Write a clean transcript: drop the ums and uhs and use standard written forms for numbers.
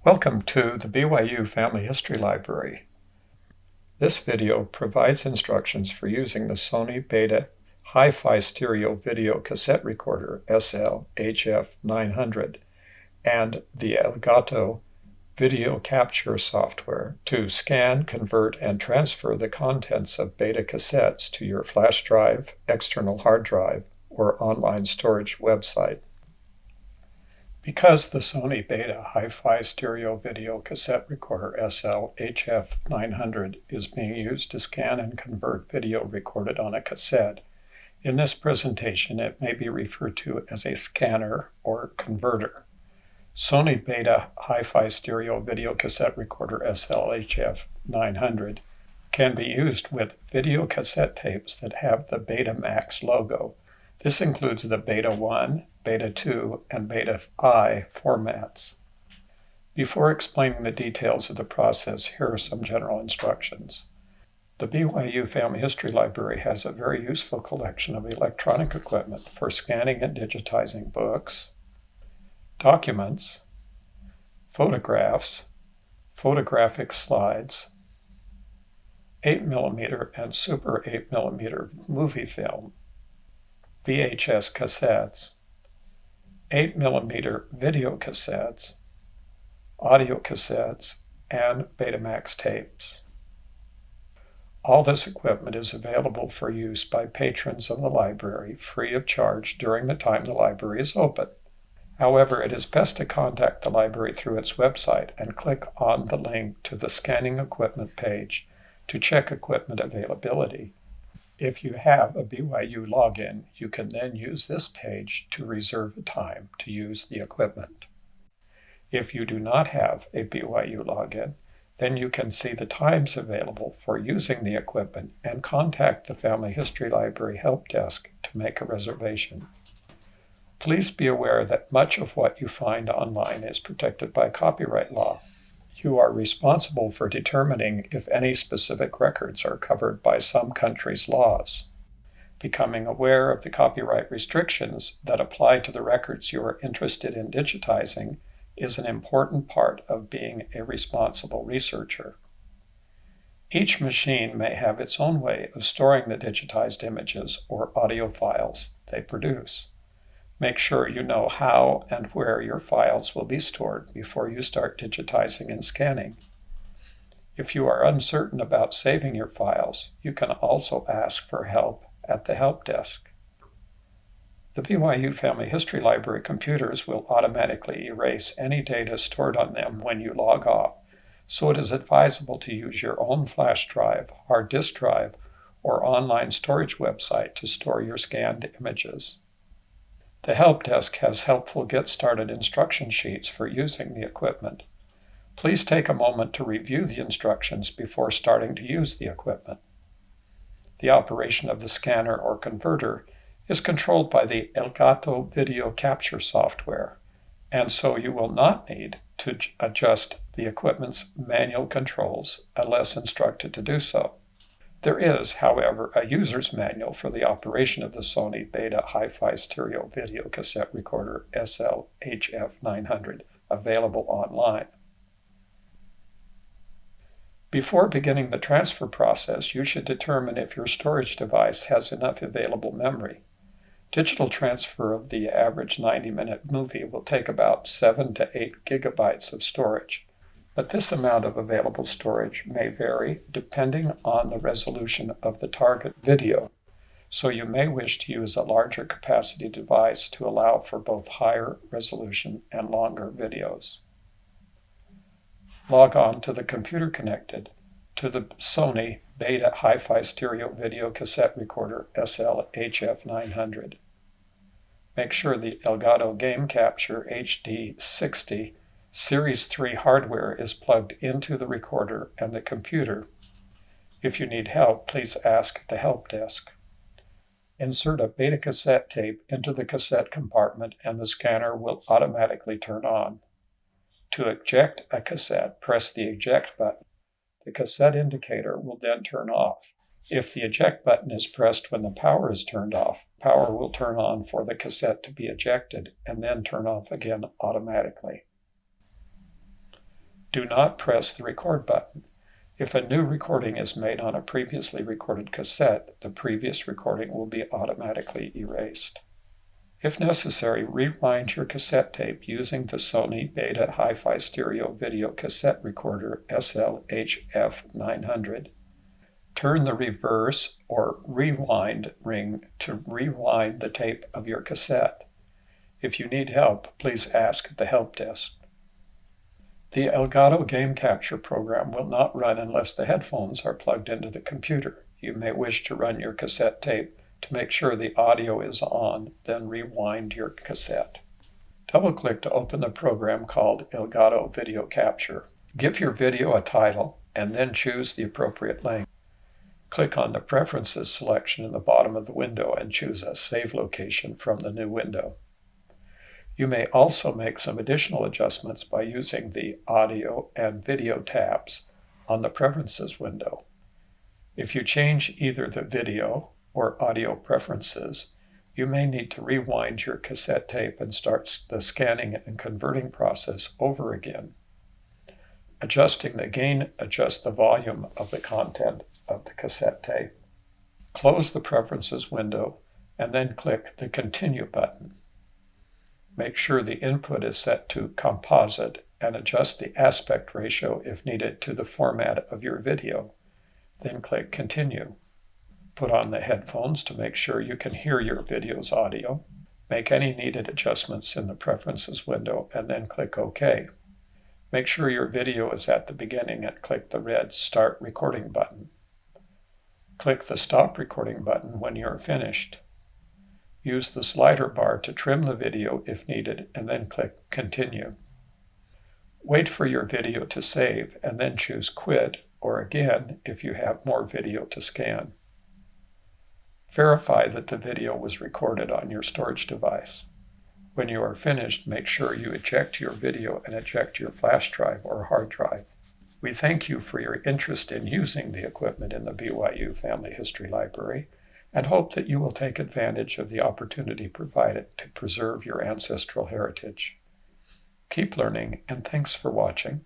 Welcome to the BYU Family History Library. This video provides instructions for using the Sony Beta HiFi stereo video cassette recorder SL HF900 and the Elgato video capture software to scan, convert, and transfer the contents of beta cassettes to your flash drive, external hard drive, or online storage website. Because the Sony Beta HiFi stereo video cassette recorder SL HF900 is being used to scan and convert video recorded on a cassette, in this presentation it may be referred to as a scanner or converter. Sony Beta HiFi stereo video cassette recorder SL HF900 can be used with video cassette tapes that have the Betamax logo. This includes the Beta 1, Beta 2, and Beta I formats. Before explaining the details of the process, here are some general instructions. The BYU Family History Library has a very useful collection of electronic equipment for scanning and digitizing books, documents, photographs, photographic slides, 8mm and Super 8mm movie film, VHS cassettes, 8mm video cassettes, audio cassettes, and Betamax tapes. All this equipment is available for use by patrons of the library free of charge during the time the library is open. However, it is best to contact the library through its website and click on the link to the scanning equipment page to check equipment availability. If you have a BYU login, you can then use this page to reserve a time to use the equipment. If you do not have a BYU login, then you can see the times available for using the equipment and contact the Family History Library Help Desk to make a reservation. Please be aware that much of what you find online is protected by copyright law. You are responsible for determining if any specific records are covered by some country's laws. Becoming aware of the copyright restrictions that apply to the records you are interested in digitizing is an important part of being a responsible researcher. Each machine may have its own way of storing the digitized images or audio files they produce. Make sure you know how and where your files will be stored before you start digitizing and scanning. If you are uncertain about saving your files, you can also ask for help at the help desk. The BYU Family History Library computers will automatically erase any data stored on them when you log off, so it is advisable to use your own flash drive, hard disk drive, or online storage website to store your scanned images. The help desk has helpful get-started instruction sheets for using the equipment. Please take a moment to review the instructions before starting to use the equipment. The operation of the scanner or converter is controlled by the Elgato video capture software, and so you will not need to adjust the equipment's manual controls unless instructed to do so. There is, however, a user's manual for the operation of the Sony Beta HiFi stereo video cassette recorder SL HF900 available online. Before beginning the transfer process, you should determine if your storage device has enough available memory. Digital transfer of the average 90-minute movie will take about 7 to 8 gigabytes of storage. But this amount of available storage may vary depending on the resolution of the target video, so you may wish to use a larger capacity device to allow for both higher resolution and longer videos. Log on to the computer connected to the Sony Beta HiFi stereo video cassette recorder SL HF900. Make sure the Elgato Game Capture HD60 Series 3 hardware is plugged into the recorder and the computer. If you need help, please ask the help desk. Insert a beta cassette tape into the cassette compartment and the scanner will automatically turn on. To eject a cassette, press the eject button. The cassette indicator will then turn off. If the eject button is pressed when the power is turned off, power will turn on for the cassette to be ejected and then turn off again automatically. Do not press the record button. If a new recording is made on a previously recorded cassette, the previous recording will be automatically erased. If necessary, rewind your cassette tape using the Sony Beta HiFi Stereo Video Cassette Recorder SL HF900. Turn the reverse or rewind ring to rewind the tape of your cassette. If you need help, please ask at the help desk. The Elgato Game Capture program will not run unless the headphones are plugged into the computer. You may wish to run your cassette tape to make sure the audio is on, then rewind your cassette. Double-click to open the program called Elgato Video Capture. Give your video a title and then choose the appropriate length. Click on the Preferences selection in the bottom of the window and choose a save location from the new window. You may also make some additional adjustments by using the Audio and Video tabs on the Preferences window. If you change either the video or audio preferences, you may need to rewind your cassette tape and start the scanning and converting process over again. Adjusting the gain adjusts the volume of the content of the cassette tape. Close the Preferences window and then click the Continue button. Make sure the input is set to composite and adjust the aspect ratio if needed to the format of your video. Then click Continue. Put on the headphones to make sure you can hear your video's audio. Make any needed adjustments in the Preferences window and then click OK. Make sure your video is at the beginning and click the red Start Recording button. Click the Stop Recording button when you are finished. Use the slider bar to trim the video if needed and then click Continue. Wait for your video to save and then choose Quit or Again if you have more video to scan. Verify that the video was recorded on your storage device. When you are finished, make sure you eject your video and eject your flash drive or hard drive. We thank you for your interest in using the equipment in the BYU Family History Library and hope that you will take advantage of the opportunity provided to preserve your ancestral heritage. Keep learning, and thanks for watching.